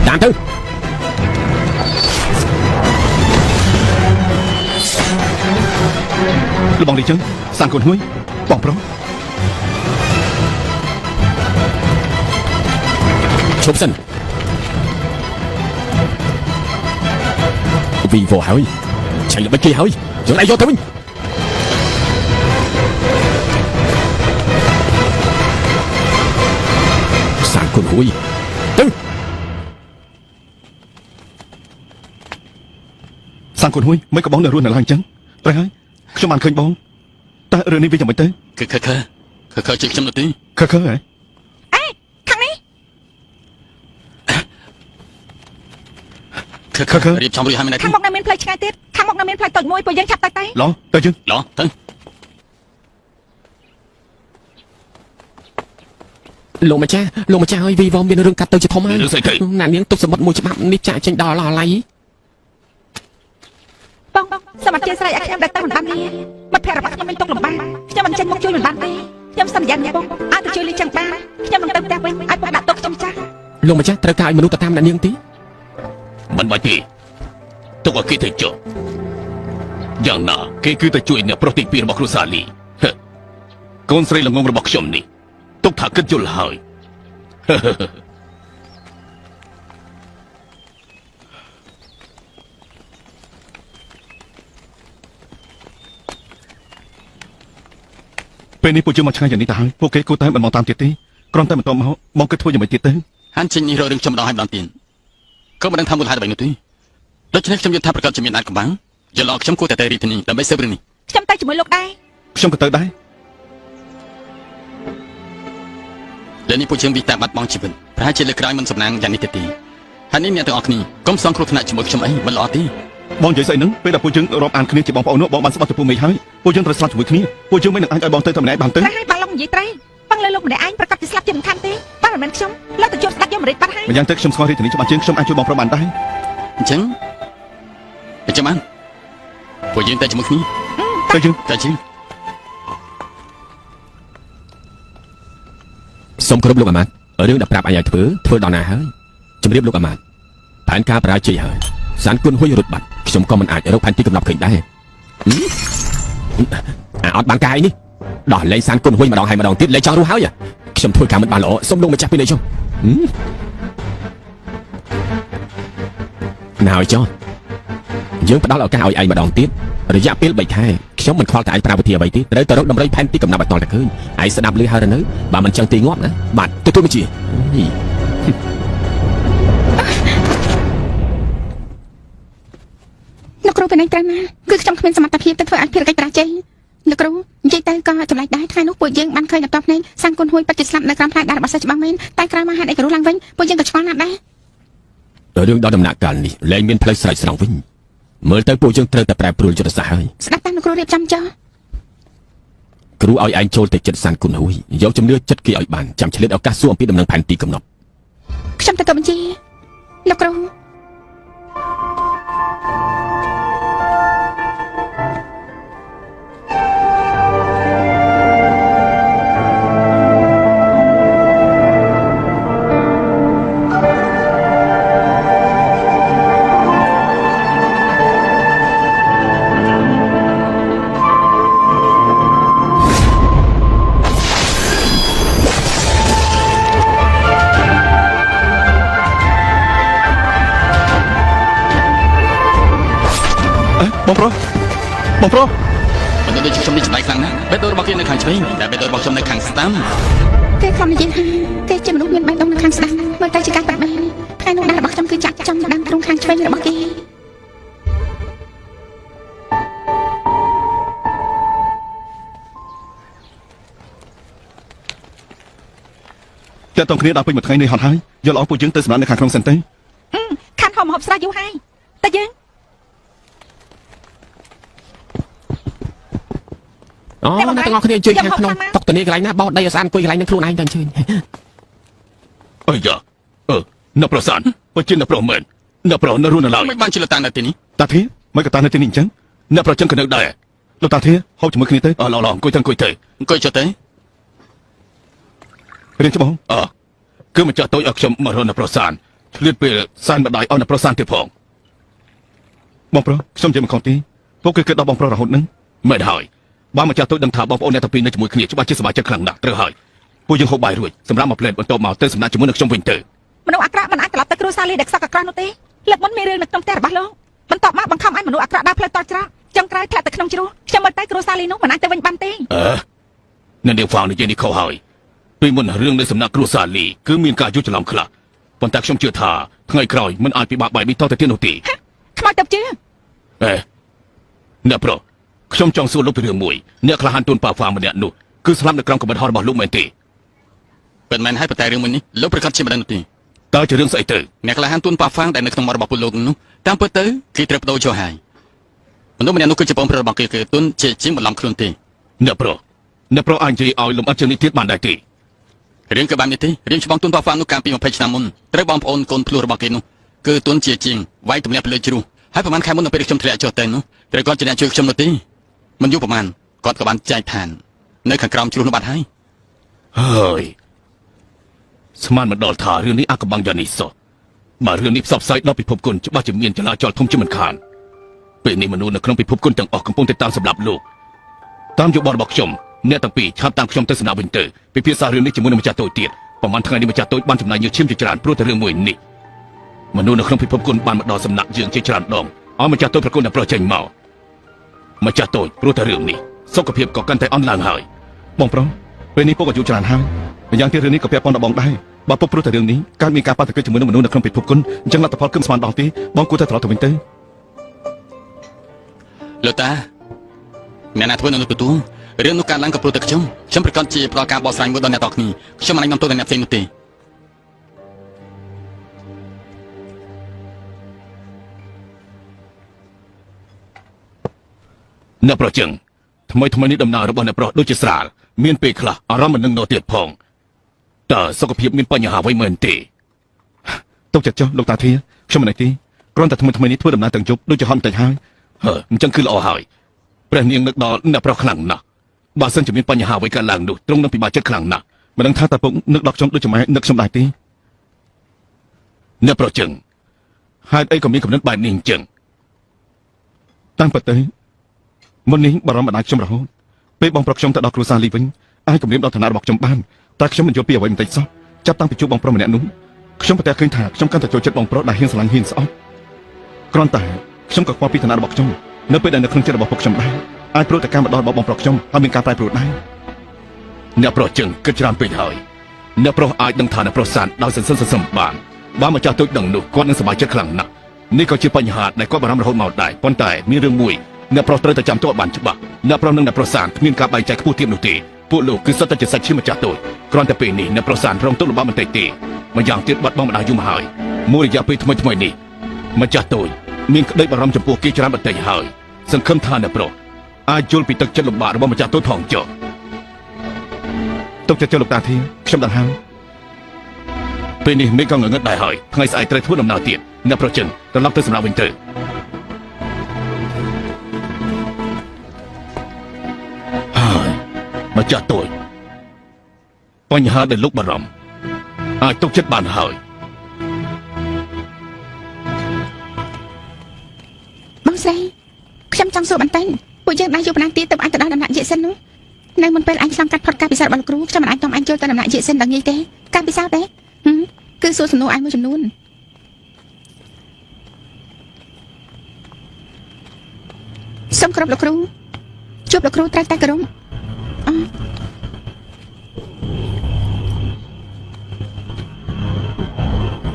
តាមទៅលោកបងនេះចឹងសាំងកូនហួយបងប្រុសឈប់សិនវីវហើយឆៃល្បិចគេហើយយើងឯងយកទៅវិញសាំងកូនហួយទៅសាំងកូនហួយមិនក៏បងនៅរស់នៅឡើយអញ្ចឹងត្រូវហើយខ្ញុំបានឃើញបងតើរឿងនេះវាយ៉ាងម៉េចទៅខើជិះខ្ញុំទៅទីខើហ៎អេខាងនេះខើរៀបចំរួចហើយមែនទេខាងមុខនៅមានផ្លូវឆ្ងាយទៀតខាងមុខនៅមានផ្លូវតូចមួយពួកយើងឆាប់ទៅឡោះទៅយើងឡោះទៅលោកម្ចាស់ហើយវីវមានរឿងកាត់ទៅជាធំហើយណានាងទុកសម្បត្តិមួយច្បាប់នេះចាក់ចេញដល់អាឡៃបងសូមអធិស្ឋានឲ្យខ្ញុំដឹកទៅមិនបានទេមិត្តភក្តិរបស់ខ្ញុំមានទុកលំបាកខ្ញុំមិនចេញមកជួយមិនបានទេខ្ញុំសន្យាណាបងឲ្យទៅជួយលីចឹងបានខ្ញុំនឹងទៅផ្ទះវិញឲ្យពុកដាក់ទុកខ្ញុំចាស់លោកម្ចាស់ត្រូវការឲ្យមនុស្សទៅតាមអ្នកនាងទីមិនបាច់ទេទុកឲ្យគេទៅចុះយ៉ាងណាគេគឺទៅជួយអ្នកប្រុសទី2របស់គ្រួសារលីកូនស្រីល្ងងរបស់ខ្ញុំនេះទុកថាគិតយល់ហើយពេលនេះពួកយើងមកឆ្ងាយយ៉ាងនេះទៅហើយពួកគេគួរតែមិនមកតាមទៀតទេគ្រាន់តែបន្តមកគិតធ្វើយ៉ាងម៉េចទៀតទៅហាន់ចេញនេះរករឿងខ្ញុំម្ដងហើយម្ដងទៀតក៏មិនដឹងថាមូលហេតុអ្វីនោះទេដូច្នេះខ្ញុំយល់ថាប្រកាសជាមានអាចកំបាំងយល់ខ្ញុំគួរតែទៅរីធានីដើម្បីស៊ើបរឿងនេះខ្ញុំទៅជាមួយលោកដែរខ្ញុំក៏ទៅដែរលើនេះពួកយើងវិតាបាត់បង់ជីវិតប្រហែលជាលើក្រោយមិនសំណាងយ៉ាងនេះទេហើយនេះអ្នកទាំងអស់គ្នាកុំសងគ្រោះថ្នាក់ជាមួយខ្ញុំអីមិនល្អទេបងនិយាយស្អីហ្នឹងពេលដែលពួកយើងរាប់អានគ្នាជាបងប្អូននោះបងបានស្បត់ទៅពួកមេហើយពួកយើងត្រូវស្លាប់ជាមួយគ្នាពួកយើងមិននឹងអាចឲ្យបងទៅតែម្នាក់បានទៅហើយបានលោកនិយាយត្រូវបងលើលោកម្នាក់ឯងប្រកាសជាស្លាប់ជាមិនខានទេបើមិនមែនខ្ញុំលើទៅជួបស្ដេចយមរាជបាត់ហើយម្យ៉ាងទៅខ្ញុំស្គាល់រាជធានីច្បាស់ជាងខ្ញុំអាចជួយបងប្រុសបានដែរអញ្ចឹងបានពួកយើងទៅជាមួយគ្នាទៅយើងសូមគោរពលោកអាម៉ាត់រឿងដែលប្រាប់អញឲ្យធ្វើដល់ណាហើយជំរាបលោកអាម៉ាត់ផែនការបរាជ័យហើយសានគុណហួយរត់បាត់ខ្ញុំក៏មិនអាចរកផែនទីកំណត់ឃើញដែរអត់បានកាយនេះដោះលែងសានគុណហួយម្ដងហើយម្ដងទៀតលែងចង់រស់ហើយខ្ញុំធ្វើការមិនបានល្អសូមលោកម្ចាស់ពីនេះចុះណាហើយចុះយើងផ្ដល់ឱកាសឲ្យឯងម្ដងទៀតរយៈពេល3ខែខ្ញុំមិនខ្វល់តែឯងប្រើវិធីអ្វីទេត្រូវទៅរកដំរីផែនទីកំណត់ឲ្យតតែឃើញឯងស្ដាប់ឮហើយឬនៅបើមិនចឹងទីងាប់ណាបាទទទួលបញ្ជាលោកគ្រូពីនេះត្រូវណាគឺខ្ញុំគ្មានសមត្ថភាពទៅធ្វើឲ្យភារកិច្ចបរាជ័យលោកគ្រូនិយាយទៅក៏ចម្លែកដែរថ្ងៃនោះពួកយើងបានឃើញដល់តបភ្នែកសាំងគុណហួយពិតជាស្លាប់នៅក្រោមផ្លែដារបស់សិស្សច្បាស់មែនតែក្រោយមកហេតុអីក៏រស់ឡើងវិញពួកយើងក៏ឆ្ងល់ណាស់ដែររឿងដល់ដំណាក់កាលនេះលែងមានផ្លូវស្រេចស្រង់វិញមើលទៅពួកយើងត្រូវតែប្រែប្រួលយុទ្ធសាស្ត្រហើយស្ដាប់តាមលោកគ្រូរៀបចំចុះគ្រូឲ្យឯងចូលទៅចិត្តសានគុណហួយយកជំនឿចិត្តគេឲ្យបានចាំឆ្លៀតឱកាសសួរអំពីដំណឹងផែនទីកំណត់ខ្ញុំទៅបញ្ជាលោកគ្រូបងប្រុសមិនដូចខ្ញុំនេះចំណាយខ្លាំងណាស់បេះដូងរបស់គេនៅខាងឆ្វេងតែបេះដូងរបស់ខ្ញុំនៅខាងស្ដាំគេខំនិយាយថាគេជាមនុស្សមានបេះដូងនៅខាងស្ដាំមើលទៅជាការបាត់បេះថ្ងៃនោះដែររបស់ខ្ញុំគឺចាក់ចំដាំទ្រូងខាងឆ្វេងរបស់គេតែតោះគ្នាដល់ពេញមួយថ្ងៃនេះហត់ហើយយកល្អពួកយើងទៅសម្រាប់នៅខាងក្នុងសិនទៅខានហមហប់ស្រាយយូរហើយតែយើងអូអ្នកទាំងអស់គ្នាជួយខាងក្នុងតុកតនីកន្លែងណាបោះដីឲ្យស្អាតអង្គុយកន្លែងនឹងខ្លួនឯងទៅអញ្ជើញអើយ៉ាអ្នកប្រសានបើជាអ្នកប្រមែនអ្នកប្រនៅរស់នៅឡើយមិនបានជាលតានៅទីនេះតាធាមិនក៏តានៅទីនេះអញ្ចឹងអ្នកប្រចឹងក៏នៅដែរលោកតាធាហូបជាមួយគ្នាទៅឡអង្គុយទៅអង្គុយចុះទៅរៀនច្បងគឺម្ចាស់តូចឲ្យខ្ញុំមករស់នៅប្រសាន ឆ្លៀតពេលសែនម្ដាយឲ្យអ្នកប្រុសសានទៀតផង បងប្រុសខ្ញុំនិយាយមិនខុសទេពួកគេគិតដល់បងប្រុសរហូតនឹង មិនហើយបើម្ចាស់តូចដឹងថាបងប្អូនអ្នកទាំងពីរនៅជាមួយគ្នាច្បាស់ជាសប្បាយចិត្តខ្លាំងណាស់ត្រូវហើយពួកយើងហូបបាយរួចសម្រាប់មកផ្លែតបន្ទាប់មកទៅសំណាក់ជាមួយនឹងខ្ញុំវិញទៅ មនុស្សអាក្រក់មិនអាចត្រឡប់ទៅគ្រួសារលីដែលខ្សឹកអាក្រក់នោះទេលើកមុនមានរឿងនៅក្នុងផ្ទះរបស់លោកបន្ទាប់មកបង្ខំឲ្យមនុស្សអាក្រក់ដើរផ្លូវតច្រកចុងក្រោយធ្លាក់ទៅក្នុងជ្រោះខ្ញុំមើលទៅគ្រួសារលីនោះមិនអាចទៅវិញបានទេ នៅនាងហ្វាងនិយាយនេះខុសហើយពីមុនរឿងនៅសំណាក់គ្រួសារលីគឺមានការយល់ច្រឡំខ្លះប៉ុន្តែខ្ញុំជឿថាថ្ងៃក្រោយមិនអាចពិបាកបែបនេះតទៅទៀតនោះទេ ខ្មោចទៅជឿ អ្នកប្រុសខ្ញុំចង់សួរលោកពីរឿងមួយអ្នកក្លាហានទូនប៉ាហ្វាម្នាក់នោះគឺស្លាប់នៅក្រោមកំបិតហោះរបស់លោកមែនទេ ប៉ុន្មានហើយប៉ុន្តែរឿងមួយនេះលោកប្រកាសជាមិនដឹងនោះទេ តើជារឿងស្អីទៅ អ្នកក្លាហានទួនប៉ាហ្វាងដែលនៅក្នុងមាត់របស់ពលលោកនោះតាមពិតទៅគេត្រូវបដូរចុះហើយមនុស្សម្នាក់នោះគឺជាបងប្រុសរបស់គេគឺទួនជាជាងបន្លំខ្លួនទេ អ្នកប្រុសអាចនិយាយឲ្យលំអិតជាងនេះទៀតបានដែរទេ រឿងក៏បាននេះទេរឿងច្បងទួនប៉ាហ្វាងនោះកាលពី20ឆ្នាំមុនត្រូវបងប្អូនកូនភ្លោះរបស់គេនោះគឺទួនជាជាងវាយទម្លាក់ទៅលើជ្រោះហើយប្រហែលខែមុននៅពេលខ្ញុំធ្លាក់ចុះទៅនោះត្រូវគាត់ជាអ្នកជួយខ្ញុំនោះទេមិនយូរប្រហែលគាត់ក៏បានចែកឋាននៅខាងក្រោមជ្រោះនោះបាត់ហើយ ហើយស្មានមិនដល់ថារឿងនេះអាកបាំងយ៉ាងនេះសោះបើរឿងនេះផ្សព្វផ្សាយដល់ពិភពគុណច្បាស់ជាមានចលាចលធំជាមិនខានពេលនេះមនុស្សនៅក្នុងពិភពគុណទាំងអស់កំពុងតែតាមសម្លាប់លោកតាមយោបល់របស់ខ្ញុំអ្នកទាំងពីរឆាប់តាមខ្ញុំទៅសំណាក់វិញទៅពិភាក្សារឿងនេះជាមួយនឹងម្ចាស់តូចទៀតប្រហែលថ្ងៃនេះម្ចាស់តូចបានចំណាយញើសឈាមជាច្រើនព្រោះតែរឿងមួយនេះមនុស្សនៅក្នុងពិភពគុណបានមកដល់សំណាក់យើងជាច្រើនដងឲ្យម្ចាស់តូចប្រគល់អ្នកប្រុសចេញមកម្ចាស់តូចព្រោះតែរឿងនេះសុខភាពក៏កាន់តែអន់ឡើងហើយ បងប្រុសពេលនេះពុកអាយុច្រើនហើយម្យ៉ាងទៀតរឿងនេះក៏ពាក់ព័ន្ធដល់បងដែរបើពុកព្រោះតែរឿងនេះកើតមានការប៉ះទង្គិចជាមួយនឹងមនុស្សនៅក្នុងពិភពគុណអញ្ចឹងលទ្ធផលគឺមិនស្មានដល់ទេបងគួរតែត្រឡប់ទៅវិញទៅ លោកតាអ្នកណាធ្វើនៅទទួលរឿងនោះកើតឡើងក៏ព្រោះតែខ្ញុំប្រកាសជាផ្ដល់ការបកស្រាយមួយដល់អ្នកតគ្នាខ្ញុំមិនអាចនាំទោសដល់អ្នកផ្សេងនោះទេ អ្នកប្រុសចឹងថ្មីនេះដំណើររបស់អ្នកប្រុសដូចជាស្រាលមានពេលខ្លះអារម្មណ៍មិននឹងនោះទៀតផងតើសុខភាពមានបញ្ហាអ្វីមែនទេ ទុកចិត្តចុះលោកតាធាខ្ញុំមិនអីទេគ្រាន់តែថ្មីនេះធ្វើដំណើរទាំងយប់ដូចជាហត់បន្តិចហើយ អញ្ចឹងគឺល្អហើយព្រះនាងនឹកដល់អ្នកប្រុសខ្លាំងណាស់បើសិនជាមានបញ្ហាអ្វីកើតឡើងនោះទ្រង់នឹងពិបាកចិត្តខ្លាំងណាស់ មិនដឹងថាតើពុកនឹកដល់ខ្ញុំដូចជាម៉ែនឹកខ្ញុំដែរទេ អ្នកប្រុសចឹងហេតុអីក៏មានកំណត់បែបនេះអញ្ចឹង តាមពិតទៅមុននេះបារម្ភបណ្ដាខ្ញុំរហូតពេលបងប្រុសខ្ញុំទៅដល់គ្រួសារលីវិញអាចគម្រាមដល់ឋានៈរបស់ខ្ញុំបានតែខ្ញុំមិនយល់ពីអ្វីបន្តិចសោះចាប់តាំងពីជួបបងប្រុសម្នាក់នោះខ្ញុំប្រទះឃើញថាខ្ញុំកាន់តែចូលចិត្តបងប្រុសដែលហ៊ានស្រឡាញ់ហ៊ានស្អប់គ្រាន់តែខ្ញុំក៏ខ្វល់ពីឋានៈរបស់ខ្ញុំនៅពេលដែលនៅក្នុងចិត្តរបស់ពុកខ្ញុំដែរអាចព្រោះតែការមកដល់របស់បងប្រុសខ្ញុំហើយមានការប្រែប្រួលដែរ អ្នកប្រុសចឹងគិតច្រើនពេកហើយអ្នកប្រុសអាចដឹងថាអ្នកប្រុសសានដោយសន្សំបានបើម្ចាស់តូចដឹងនោះគាត់នឹងសប្បាយចិត្តខ្លាំងណាស់នេះក៏ជាបញ្ហាដែលគាត់បារម្ភរហូតមកដែរប៉ុន្តែមានរឿងមួយអ្នកប្រុសត្រូវតែចាំទាត់បានច្បាស់អ្នកប្រុសនិងអ្នកប្រុសសានគ្មានការបែងចែកខ្ពស់ទាបនោះទេពួកលោកគឺសុទ្ធតែជាសាច់ឈាមម្ចាស់តូចគ្រាន់តែពេលនេះអ្នកប្រុសសានរងទុក្ខលំបាកបន្តិចទេម្យ៉ាងទៀតបាត់បង់ម្ដាយយូរមកហើយមួយរយៈពេលថ្មីនេះម្ចាស់តូចមានក្តីបារម្ភចំពោះគេច្រើនបន្តិចហើយសង្ឃឹមថាអ្នកប្រុសអាចយល់ពីទឹកចិត្តលំបាករបស់ម្ចាស់តូចផងចុះ ទុកចិត្តចុះលោកតាធាខ្ញុំដឹងហើយ ពេលនេះមេឃក៏ងងឹតដែរហើយថ្ងៃស្អែកត្រូវធ្វើដំណើរទៀតអ្នកប្រុសចឹងត្រឡប់ទៅសម្រាប់វិញទៅហើយម្ចាស់តូចបញ្ហាដែលលោកបារម្ភអាចទុកចិត្តបានហើយ បងស្រីខ្ញុំចង់សួរបន្តិចពួកយើងដែរយូរប៉ុណ្ណាទៀតទើបអាចទៅដល់ដំណាក់យេសិននោះនៅមុនពេលអញឆ្លងកាត់ផុតការពិសោធន៍របស់លោកគ្រូខ្ញុំមិនអាចនាំអញចូលទៅដំណាក់យេសិនដល់ងាយទេការពិសោធន៍ទេគឺសួរសំណួរអញមួយចំនួនសូមគោរពលោកគ្រូជួបលោកគ្រូត្រូវតែគោរព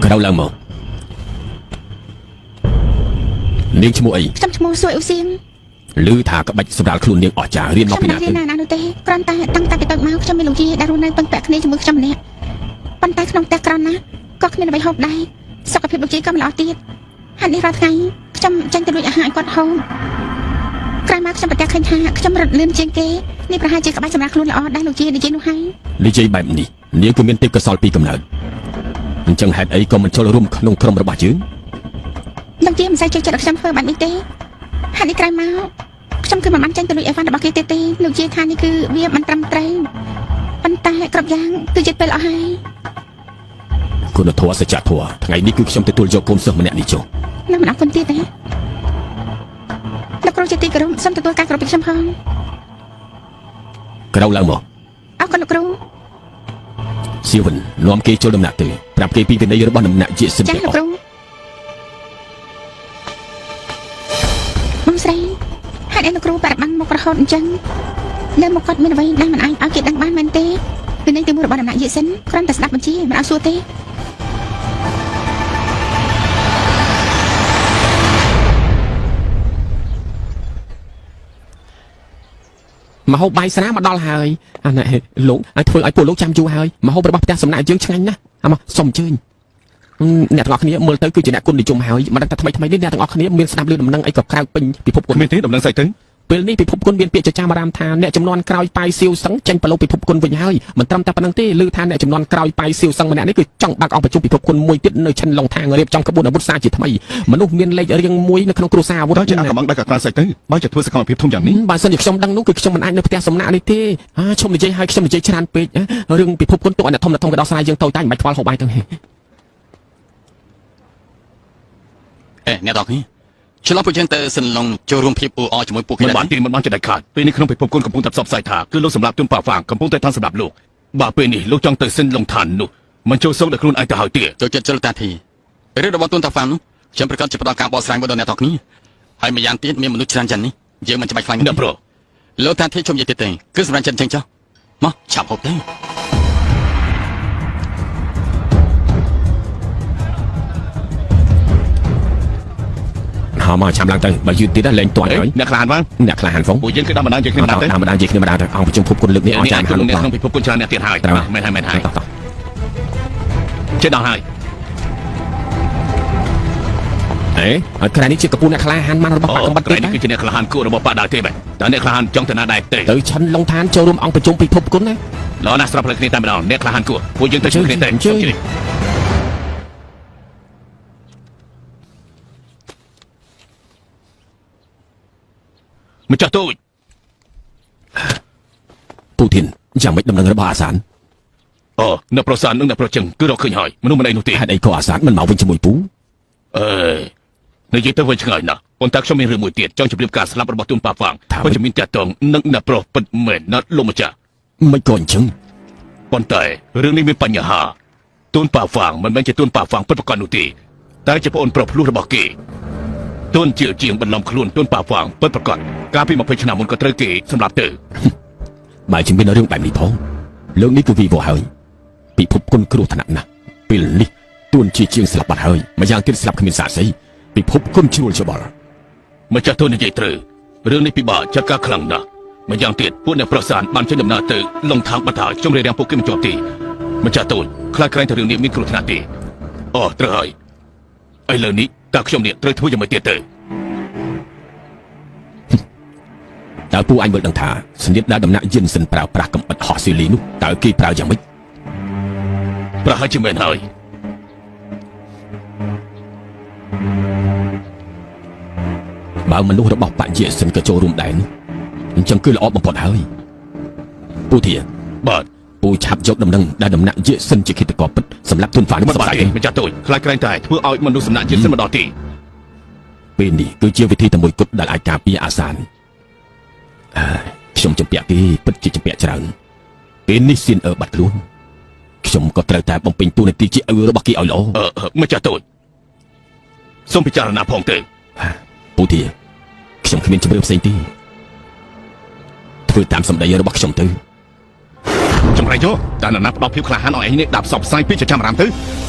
ក្រៅឡើងមកនាងឈ្មោះអី ខ្ញុំឈ្មោះសួយអ៊ូសៀង ឮថាក្បាច់សម្រាប់ខ្លួននាងអស់ចារៀនមកពីណា ខ្ញុំរៀនណានោះទេគ្រាន់តែតាំងតែពីតូចមកខ្ញុំមានលោកយាយដែលរស់នៅពឹងពាក់គ្នាជាមួយខ្ញុំម្នាក់ប៉ុន្តែក្នុងផ្ទះក្រណាក៏គ្មានអ្វីហូបដែរសុខភាពលោកយាយក៏មិនល្អទៀតហើយនេះរាល់ថ្ងៃខ្ញុំចាញ់ទៅលួចអាហារឲ្យគាត់ហូបក្រោយមកខ្ញុំប្រទះឃើញថាខ្ញុំរត់លឿនជាងគេនេះប្រហែលជាក្បាច់សម្រាប់ខ្លួនល្អដែរលោកយាយនិយាយនោះហើយ និយាយបែបនេះនាងក៏មានទេពកោសល្យពីកំណើតអញ្ចឹងហេតុអីក៏មិនចូលរួមក្នុងក្រុមរបស់យើង លោកយាយមិនសូវចូលចិត្តឲ្យខ្ញុំធ្វើបែបនេះទេហើយនេះក្រោយមកខ្ញុំគឺមិនបានចាញ់ទៅលួចអីវ៉ាន់របស់គេទេលោកយាយថានេះគឺវាមិនត្រឹមត្រូវប៉ុន្តែគ្រប់យ៉ាងគឺចិត្តពេលអស់ហើយ គុណធម៌សច្ចធម៌ថ្ងៃនេះគឺខ្ញុំទទួលយកកូនសិស្សម្នាក់នេះចុះ ណាមិនអរគុណទៀតទេលោកគ្រូជាទីគោរពសូមទទួលការគោរពពីខ្ញុំផង ក្រៅឡើងមក អរគុណលោកគ្រូ សៀវិននាំគេចូលដំណាក់ទៅប្រាប់គេពីវិន័យរបស់ដំណាក់ជាសិន ចា ទេ លោក អស់ គ្រូបងស្រីហេតុអីលោកគ្រូបាត់បង់មុខរហូតអញ្ចឹងនៅមុខគាត់មានអ្វីដែលមិនអាចឲ្យគេដឹងបានមែនទេពីនេះទីមួយរបស់ដំណាក់យេសិនគ្រាន់តែស្ដាប់បញ្ជាមិនឲ្យសួរទេ មហូបបាយស្រាមកដល់ហើយអានេះលោកឲ្យធ្វើឲ្យពួកលោកចាំយូរហើយមហូបរបស់ផ្ទះសំណាក់យើងឆ្ងាញ់ណាស់អាមកសុំអញ្ជើញអ្នកទាំងអស់គ្នាមើលទៅគឺជាអ្នកគុណនិយមហើយមិនដឹងថាថ្មីថ្មីនេះអ្នកទាំងអស់គ្នាមានស្ដាប់ឮដំណឹងអីក៏ក្រៅពេញពិភពគុណ មានទេដំណឹងស្អីទៅ ពេលនេះពិភពគុណមានពាក្យចចាមអារាមថាអ្នកចំនួនក្រោយប៉ៃសៀវសឹងចេញប្រឡូកពិភពគុណវិញហើយមិនត្រឹមតែប៉ុណ្្នឹងទេឮថាអ្នកចំនួនក្រោយប៉ៃសៀវសឹងម្នាក់នេះគឺចង់បើកអង្គប្រជុំពិភពគុណមួយទៀតនៅឈិនឡុងថាងរៀបចំក្បួនអាវុធសារជាថ្មីមនុស្សមានលេខរៀងមួយនៅក្នុងគ្រួសារអាវុធ ដល់ជាអាកំងដៃកក្រាស្អីទៅបើជាធ្វើសកម្មភាពធំយ៉ាងនេះ បើសិនជាខ្ញុំដឹងនោះគឺខ្ញុំមិនអាចនៅផ្ទះសំណាក់នេះទេឈុំនិយាយឲ្យខ្ញុំនិយាយច្រើនពេករឿងពិភពគុណទុកឲ្យអ្នកធំក៏ដោះស្រាយយើងតូចតែមិនបាច់ខ្វល់ហូបបាយទៅ អេអ្នកទាំងនេះឆ្លងពួកយើងទៅសិនឡុងចូលរួមភាពអ៊ូអរជាមួយពួកគេ មិនបានទីមិនបានចិត្តដាច់ខាតពេលនេះក្នុងពិភពគុណកំពុងតែផ្សព្វផ្សាយថាគឺលោកសម្រាប់ទុនប៉ាហ្វាងកំពុងតែតាមសម្រាប់លោកបើពេលនេះលោកចង់ទៅសិនលងឋាននោះមិនចូលសុកដល់ខ្លួនឯងទៅហើយទេ ចូលចិត្តជិលតាធីរឿងរបស់ទុនតាហ្វាំងនោះខ្ញុំប្រកាសជាផ្ដល់ការបកស្រាយមកដល់អ្នកទាំងនេះហើយម្យ៉ាងទៀតមានមនុស្សច្រើនចឹងនេះយើងមិនចាំបាច់ខ្លាច អ្នកប្រុស លោកតាធីខ្ញុំនិយាយទៀតទេគឺសម្រាប់ចិត្តចឹងចុះមកឆាប់ហូបទៅ ហៅមកចាំឡើងទៅបើយឺតទៀតលែងទាន់ហើយ អ្នកខ្លានផង អ្នកខ្លះហានហ្វង ពួកយើងគឺដល់ម្ដងជាគ្នាម្ដងទៅ តាមម្ដងនិយាយគ្នាម្ដងទៅអង្គប្រជុំភពគុណលើកនេះអស់ នេះ ចា អាច មហា គុណ លោក អ្នក បង ក្នុងពិភពគុណច្រើនអ្នកទៀតហើយមែនហើយចេះដល់ហើយ អេហើយក្រៅនេះជាកពូអ្នកខ្លះហានបានរបស់បាក់កំបាត់ ក្រែ ទៀត នេះគឺជាអ្នកខ្លានគួររបស់បាក់ដើរទេបែរតើអ្នកខ្លានចង់ទៅណាដែរទេ ទៅឈិនឡុងឋានចូលរួមអង្គប្រជុំពិភពគុណណា ល្អណាស់ស្រាប់លើគ្នាតែម្ដងអ្នកខ្លានគួរពួកយើងទៅជួយគ្នាតែសូមជម្រាបម្ចាស់ទូច ពូធីនយ៉ាងម៉េចដំណឹងរបស់អាសាន អូអ្នកប្រសាននិងអ្នកប្រជឹងគឺរកឃើញហើយមនុស្សម្នាក់នោះទេ ហេតុអីក៏អាសានមិនមកវិញជាមួយពូ អេនិយាយទៅវិញឆ្ងាយណាស់ប៉ុន្តែខ្ញុំមានរឿងមួយទៀតចង់ជម្រាបការស្លាប់របស់ទូនប៉ាហ្វាងក៏ជំនាញតាក់ទងនឹងអ្នកប្រុសពិតមែនណាស់លោកម្ចាស់ មិនក៏អញ្ចឹង ប៉ុន្តែរឿងនេះមានបញ្ហាទូនប៉ាហ្វាងមិនមែនជាទូនប៉ាហ្វាងពិតប្រាកដនោះទេតែជាប្អូនប្រុសភ្លោះរបស់គេទូនជាងបន្លំខ្លួនទូនប៉ាហ្វាងពិតប្រាកដកាលពី20ឆ្នាំមុនក៏ត្រូវគេសម្លាប់ទៅ បើជាមានរឿងបែបនេះផងលោកនេះគឺវិវត្តហើយពិភពគុណគ្រោះថ្នាក់ណាស់ពេលនេះទួនជាងស្លាប់បាត់ហើយម្យ៉ាងទៀតស្លាប់គ្មានសាស្អីពិភពគុណជ្រួលច្បល់ ម្ចាស់ទូននិយាយត្រូវរឿងនេះពិបាកចាត់ការខ្លាំងណាស់ម្យ៉ាងទៀតពួកអ្នកប្រសានបានចេញដំណើរទៅលងທາງបាត់ហើយខ្ញុំរារាំងពួកគេមិនជាប់ទេម្ចាស់ទូនខ្លាចក្រែងតែរឿងនេះមានគ្រោះថ្នាក់ទេអូត្រូវហើយឥឡូវនេះតើខ្ញុំនេះត្រូវធ្វើយ៉ាងម៉េចទៀតទៅ តើពូអញមើលដឹងថាសញ្ញាដែលដំណាក់យិនសិនប្រើប្រាស់កំបិតហោះស៊ីលីនោះតើគេប្រើយ៉ាងម៉េច ប្រហែលជាមែនហើយ បើមនុស្សរបស់បជាសិនក៏ចូលរួមដែរនោះអញ្ចឹងគឺល្អបំផុតហើយពូធា បាទ ពូឆាប់យកដំណឹងដែលដំណាក់យិសិនជាឃាតករពិតសម្រាប់ទុនហ្វាន មិន សម្ បា រាប់ ត់ទេម្ចាស់ទូចខ្លាចក្រែងតែធ្វើឲ្យមនុស្សសំណាក់ជាតិសិនមកដល់ទី ពេលនេះគឺជាវិធីតែមួយគត់ដែលអាចការពារអាសានខ្ញុំជំពាក់គេពិតជាជំពាក់ច្រើនពេលនេះសៀនបាត់ខ្លួនខ្ញុំក៏ត្រូវតែបំពេញតួនាទីជាឪរបស់គេឲ្យល្អ ម្ចាស់ទូចសូមពិចារណាផងទៅ ពូធាខ្ញុំគ្មានជំរឿផ្សេងទេធ្វើតាមសម្ដីរបស់ខ្ញុំទៅ ចម្រៃយកតែនរណាផ្ដល់ភាពក្លាហានឲ្យឯងនេះដាក់ផ្សព្វផ្សាយពីចាំអារម្មណ៍ទៅ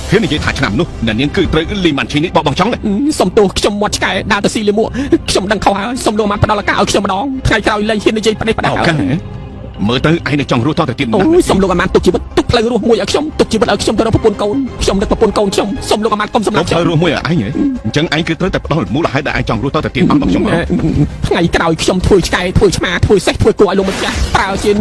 ហ៊ាននិយាយថាឆ្នាំនោះអ្នកនាងគឺត្រូវលីម៉ាន់ឈីនេះបោះបង់ចង់ទេ សុំទោសខ្ញុំមាត់ឆ្កែដើរទៅស៊ីលាមកខ្ញុំដឹងខុសហើយសុំលោកមកផ្ដល់ឱកាសឲ្យខ្ញុំម្ដងថ្ងៃក្រោយលែងហ៊ាននិយាយផ្ដេសផ្ដាស់ អូខេមើលទៅឯងនៅចង់រស់តទៅទៀតណា អូយសុំលោកអាម៉ានទុកជីវិតទុកផ្លូវរស់មួយឲ្យខ្ញុំទុកជីវិតឲ្យខ្ញុំទៅរកប្រពន្ធកូនខ្ញុំនឹកប្រពន្ធកូនខ្ញុំសុំលោកអាម៉ានកុំសម្លាប់ ចង់រស់មួយឲ្យឯងហ៎អញ្ចឹងឯងគឺត្រូវតែផ្ដល់មូលហេតុដែលឯងចង់រស់តទៅទៀតអត់មកខ្ញុំ ថ្ងៃក្រោយខ្ញុំធ្វើឆ្កែធ្វើឆ្មាធ្វើសេះធ្វើគោឲ្យលោកម្ចាស់ប្រើជា